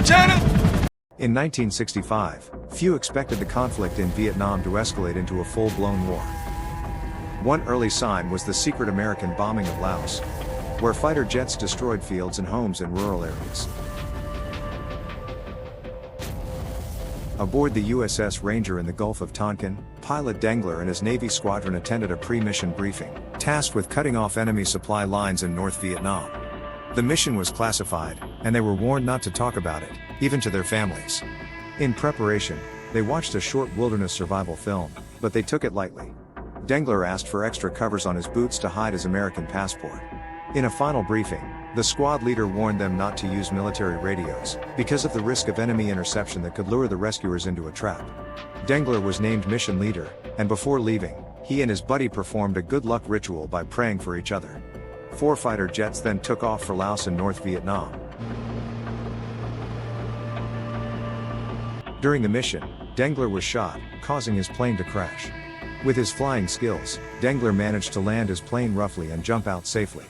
China! In 1965, few expected the conflict in Vietnam to escalate into a full-blown war. One early sign was the secret American bombing of Laos, where fighter jets destroyed fields and homes in rural areas. Aboard the USS Ranger in the Gulf of Tonkin, pilot Dengler and his Navy squadron attended a pre-mission briefing, tasked with cutting off enemy supply lines in North Vietnam. The mission was classified, and they were warned not to talk about it, even to their families. In preparation, they watched a short wilderness survival film, but they took it lightly. Dengler asked for extra covers on his boots to hide his American passport. In a final briefing, the squad leader warned them not to use military radios, because of the risk of enemy interception that could lure the rescuers into a trap. Dengler was named mission leader, and before leaving, he and his buddy performed a good luck ritual by praying for each other. 4 fighter jets then took off for Laos and North Vietnam. During the mission, Dengler was shot, causing his plane to crash. With his flying skills, Dengler managed to land his plane roughly and jump out safely.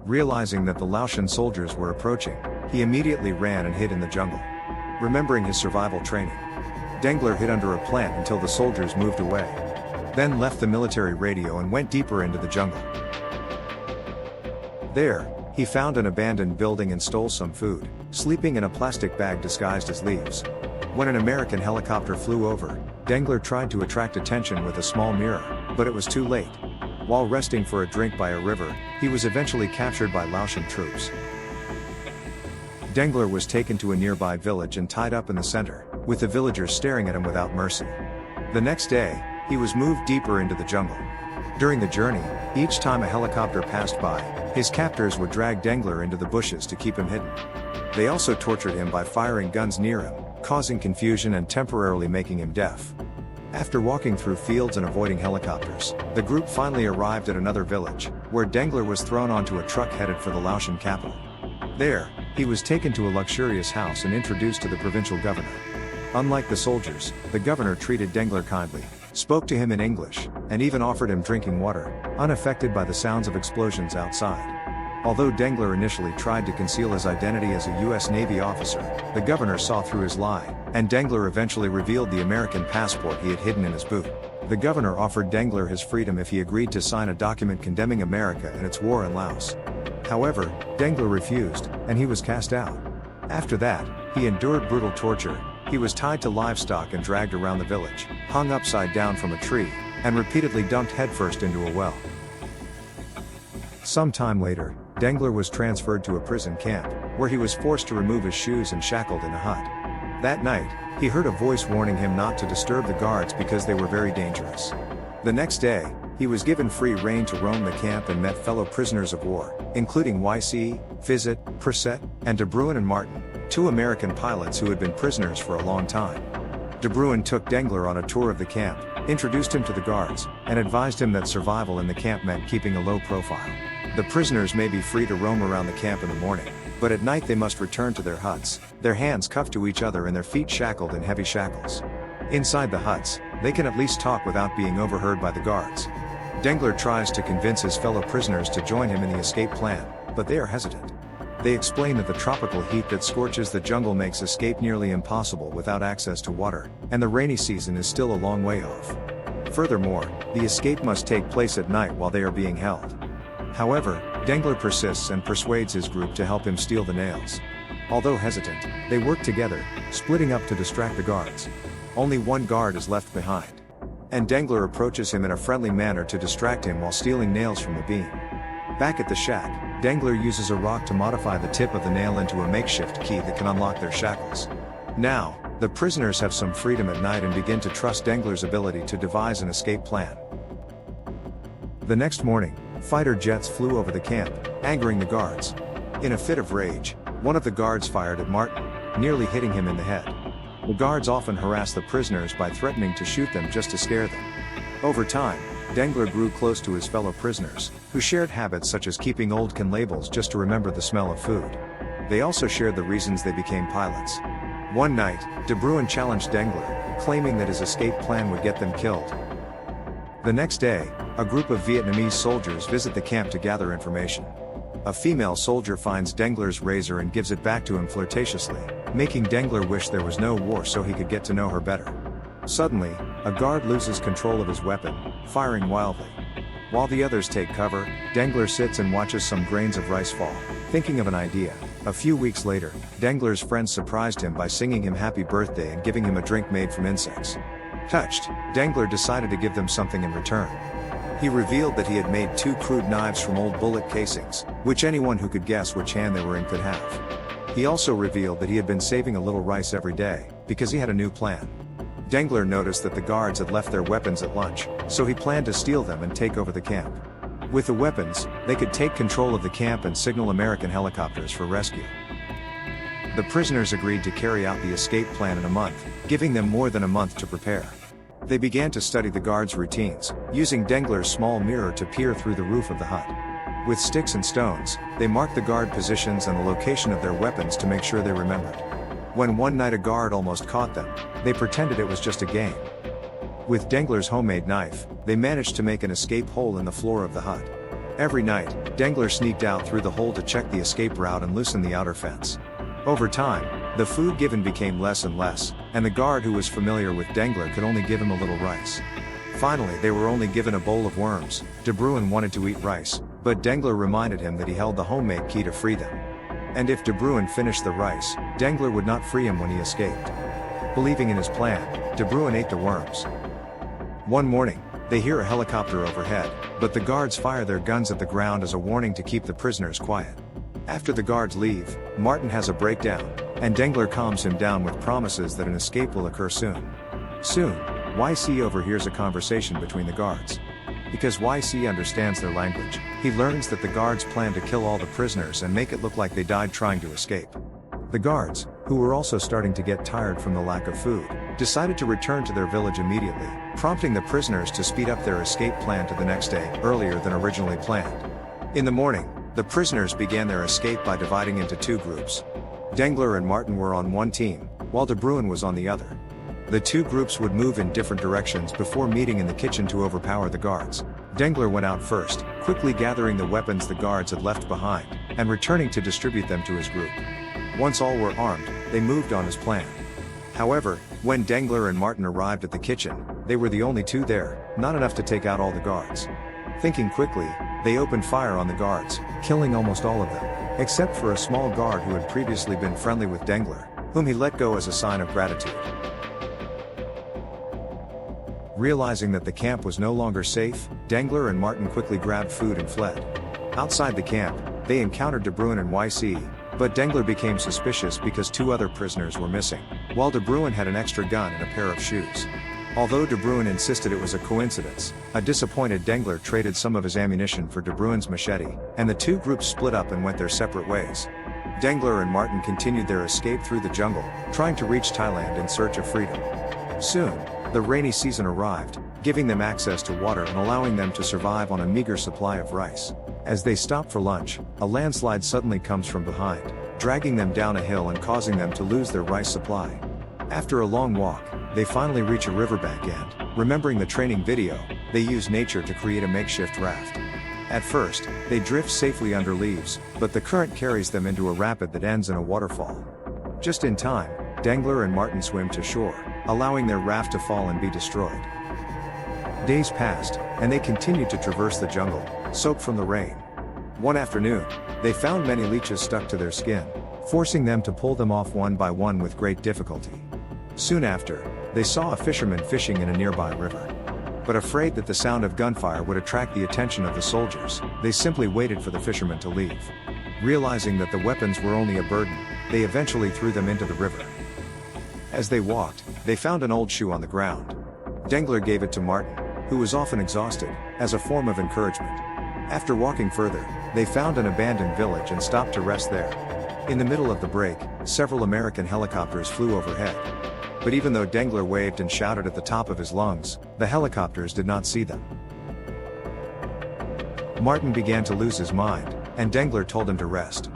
Realizing that the Laotian soldiers were approaching, he immediately ran and hid in the jungle. Remembering his survival training, Dengler hid under a plant until the soldiers moved away. Then left the military radio and went deeper into the jungle. There, he found an abandoned building and stole some food, sleeping in a plastic bag disguised as leaves. When an American helicopter flew over, Dengler tried to attract attention with a small mirror, but it was too late. While resting for a drink by a river, he was eventually captured by Laotian troops. Dengler was taken to a nearby village and tied up in the center, with the villagers staring at him without mercy. The next day, he was moved deeper into the jungle. During the journey, each time a helicopter passed by, his captors would drag Dengler into the bushes to keep him hidden. They also tortured him by firing guns near him, causing confusion and temporarily making him deaf. After walking through fields and avoiding helicopters, the group finally arrived at another village, where Dengler was thrown onto a truck headed for the Laotian capital. There, he was taken to a luxurious house and introduced to the provincial governor. Unlike the soldiers, the governor treated Dengler kindly, spoke to him in English, and even offered him drinking water, unaffected by the sounds of explosions outside. Although Dengler initially tried to conceal his identity as a U.S. Navy officer, the governor saw through his lie, and Dengler eventually revealed the American passport he had hidden in his boot. The governor offered Dengler his freedom if he agreed to sign a document condemning America and its war in Laos. However, Dengler refused, and he was cast out. After that, he endured brutal torture. He was tied to livestock and dragged around the village, hung upside down from a tree, and repeatedly dumped headfirst into a well. Some time later, Dengler was transferred to a prison camp, where he was forced to remove his shoes and shackled in a hut. That night, he heard a voice warning him not to disturb the guards because they were very dangerous. The next day, he was given free rein to roam the camp and met fellow prisoners of war, including YC, Fizet, Perset, and De Bruin and Martin, 2 American pilots who had been prisoners for a long time. De Bruin took Dengler on a tour of the camp, introduced him to the guards, and advised him that survival in the camp meant keeping a low profile. The prisoners may be free to roam around the camp in the morning, but at night they must return to their huts, their hands cuffed to each other and their feet shackled in heavy shackles. Inside the huts, they can at least talk without being overheard by the guards. Dengler tries to convince his fellow prisoners to join him in the escape plan, but they are hesitant. They explain that the tropical heat that scorches the jungle makes escape nearly impossible without access to water, and the rainy season is still a long way off. Furthermore, the escape must take place at night while they are being held. However, Dengler persists and persuades his group to help him steal the nails. Although hesitant, they work together, splitting up to distract the guards. Only one guard is left behind, and Dengler approaches him in a friendly manner to distract him while stealing nails from the beam. Back at the shack, Dengler uses a rock to modify the tip of the nail into a makeshift key that can unlock their shackles. Now, the prisoners have some freedom at night and begin to trust Dengler's ability to devise an escape plan. The next morning, fighter jets flew over the camp, angering the guards. In a fit of rage, one of the guards fired at Martin, nearly hitting him in the head. The guards often harass the prisoners by threatening to shoot them just to scare them. Over time, Dengler grew close to his fellow prisoners, who shared habits such as keeping old can labels just to remember the smell of food. They also shared the reasons they became pilots. One night, De Bruin challenged Dengler, claiming that his escape plan would get them killed. The next day, a group of Vietnamese soldiers visit the camp to gather information. A female soldier finds Dengler's razor and gives it back to him flirtatiously. making Dengler wish there was no war so he could get to know her better. Suddenly, a guard loses control of his weapon, firing wildly. While the others take cover, Dengler sits and watches some grains of rice fall, thinking of an idea. A few weeks later, Dengler's friends surprised him by singing him happy birthday and giving him a drink made from insects. Touched, Dengler decided to give them something in return. He revealed that he had made 2 crude knives from old bullet casings, which anyone who could guess which hand they were in could have. He also revealed that he had been saving a little rice every day, because he had a new plan. Dengler noticed that the guards had left their weapons at lunch, so he planned to steal them and take over the camp. With the weapons, they could take control of the camp and signal American helicopters for rescue. The prisoners agreed to carry out the escape plan in a month, giving them more than a month to prepare. They began to study the guards' routines, using Dengler's small mirror to peer through the roof of the hut. With sticks and stones, they marked the guard positions and the location of their weapons to make sure they remembered. When one night a guard almost caught them, they pretended it was just a game. With Dengler's homemade knife, they managed to make an escape hole in the floor of the hut. Every night, Dengler sneaked out through the hole to check the escape route and loosen the outer fence. Over time, the food given became less and less, and the guard who was familiar with Dengler could only give him a little rice. Finally, they were only given a bowl of worms. De Bruin wanted to eat rice, but Dengler reminded him that he held the homemade key to free them. And if De Bruin finished the rice, Dengler would not free him when he escaped. Believing in his plan, De Bruin ate the worms. One morning, they hear a helicopter overhead, but the guards fire their guns at the ground as a warning to keep the prisoners quiet. After the guards leave, Martin has a breakdown, and Dengler calms him down with promises that an escape will occur soon. Soon, YC overhears a conversation between the guards. Because YC understands their language, he learns that the guards plan to kill all the prisoners and make it look like they died trying to escape. The guards, who were also starting to get tired from the lack of food, decided to return to their village immediately, prompting the prisoners to speed up their escape plan to the next day, earlier than originally planned. In the morning, the prisoners began their escape by dividing into 2 groups. Dengler and Martin were on one team, while De Bruin was on the other. The 2 groups would move in different directions before meeting in the kitchen to overpower the guards. Dengler went out first, quickly gathering the weapons the guards had left behind, and returning to distribute them to his group. Once all were armed, they moved on as planned. However, when Dengler and Martin arrived at the kitchen, they were the only 2 there, not enough to take out all the guards. Thinking quickly, they opened fire on the guards, killing almost all of them, except for a small guard who had previously been friendly with Dengler, whom he let go as a sign of gratitude. Realizing that the camp was no longer safe, Dengler and Martin quickly grabbed food and fled. Outside the camp, they encountered De Bruin and YC, but Dengler became suspicious because 2 other prisoners were missing, while De Bruin had an extra gun and a pair of shoes. Although De Bruin insisted it was a coincidence, a disappointed Dengler traded some of his ammunition for De Bruin's machete, and the 2 groups split up and went their separate ways. Dengler and Martin continued their escape through the jungle, trying to reach Thailand in search of freedom. Soon, the rainy season arrived, giving them access to water and allowing them to survive on a meager supply of rice. As they stop for lunch, a landslide suddenly comes from behind, dragging them down a hill and causing them to lose their rice supply. After a long walk, they finally reach a riverbank and, remembering the training video, they use nature to create a makeshift raft. At first, they drift safely under leaves, but the current carries them into a rapid that ends in a waterfall. Just in time, Dengler and Martin swim to shore, allowing their raft to fall and be destroyed. Days passed, and they continued to traverse the jungle, soaked from the rain. One afternoon, they found many leeches stuck to their skin, forcing them to pull them off one by one with great difficulty. Soon after, they saw a fisherman fishing in a nearby river. But afraid that the sound of gunfire would attract the attention of the soldiers, they simply waited for the fisherman to leave. Realizing that the weapons were only a burden, they eventually threw them into the river. As they walked, they found an old shoe on the ground. Dengler gave it to Martin, who was often exhausted, as a form of encouragement. After walking further, they found an abandoned village and stopped to rest there. In the middle of the break, several American helicopters flew overhead. But even though Dengler waved and shouted at the top of his lungs, the helicopters did not see them. Martin began to lose his mind, and Dengler told him to rest.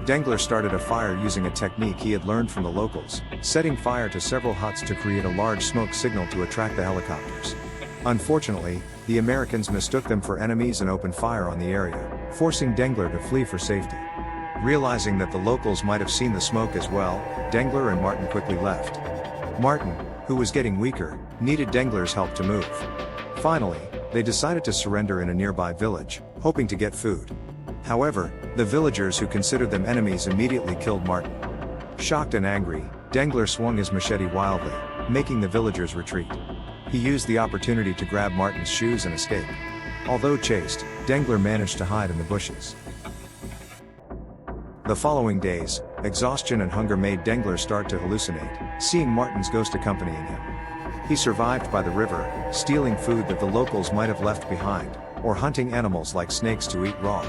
Dengler started a fire using a technique he had learned from the locals, setting fire to several huts to create a large smoke signal to attract the helicopters. Unfortunately, the Americans mistook them for enemies and opened fire on the area, forcing Dengler to flee for safety. Realizing that the locals might have seen the smoke as well, Dengler and Martin quickly left. Martin, who was getting weaker, needed Dengler's help to move. Finally, they decided to surrender in a nearby village, hoping to get food. However, the villagers who considered them enemies immediately killed Martin. Shocked and angry, Dengler swung his machete wildly, making the villagers retreat. He used the opportunity to grab Martin's shoes and escape. Although chased, Dengler managed to hide in the bushes. The following days, exhaustion and hunger made Dengler start to hallucinate, seeing Martin's ghost accompanying him. He survived by the river, stealing food that the locals might have left behind, or hunting animals like snakes to eat raw.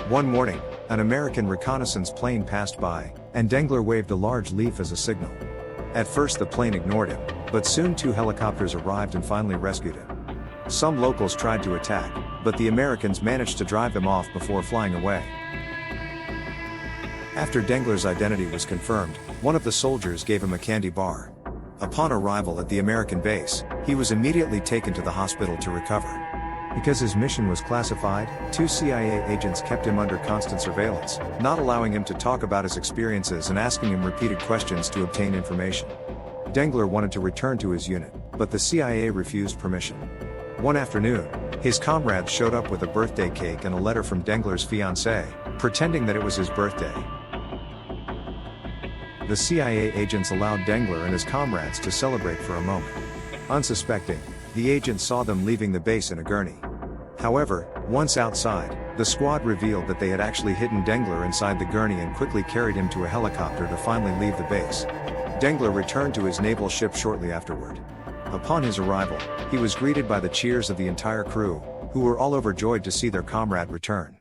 One morning, an American reconnaissance plane passed by, and Dengler waved a large leaf as a signal. At first the plane ignored him, but soon 2 helicopters arrived and finally rescued him. Some locals tried to attack, but the Americans managed to drive them off before flying away. After Dengler's identity was confirmed, one of the soldiers gave him a candy bar. Upon arrival at the American base, he was immediately taken to the hospital to recover. Because his mission was classified, 2 CIA agents kept him under constant surveillance, not allowing him to talk about his experiences and asking him repeated questions to obtain information. Dengler wanted to return to his unit, but the CIA refused permission. One afternoon, his comrades showed up with a birthday cake and a letter from Dengler's fiancée, pretending that it was his birthday. The CIA agents allowed Dengler and his comrades to celebrate for a moment. Unsuspecting, the agents saw them leaving the base in a gurney. However, once outside, the squad revealed that they had actually hidden Dengler inside the gurney and quickly carried him to a helicopter to finally leave the base. Dengler returned to his naval ship shortly afterward. Upon his arrival, he was greeted by the cheers of the entire crew, who were all overjoyed to see their comrade return.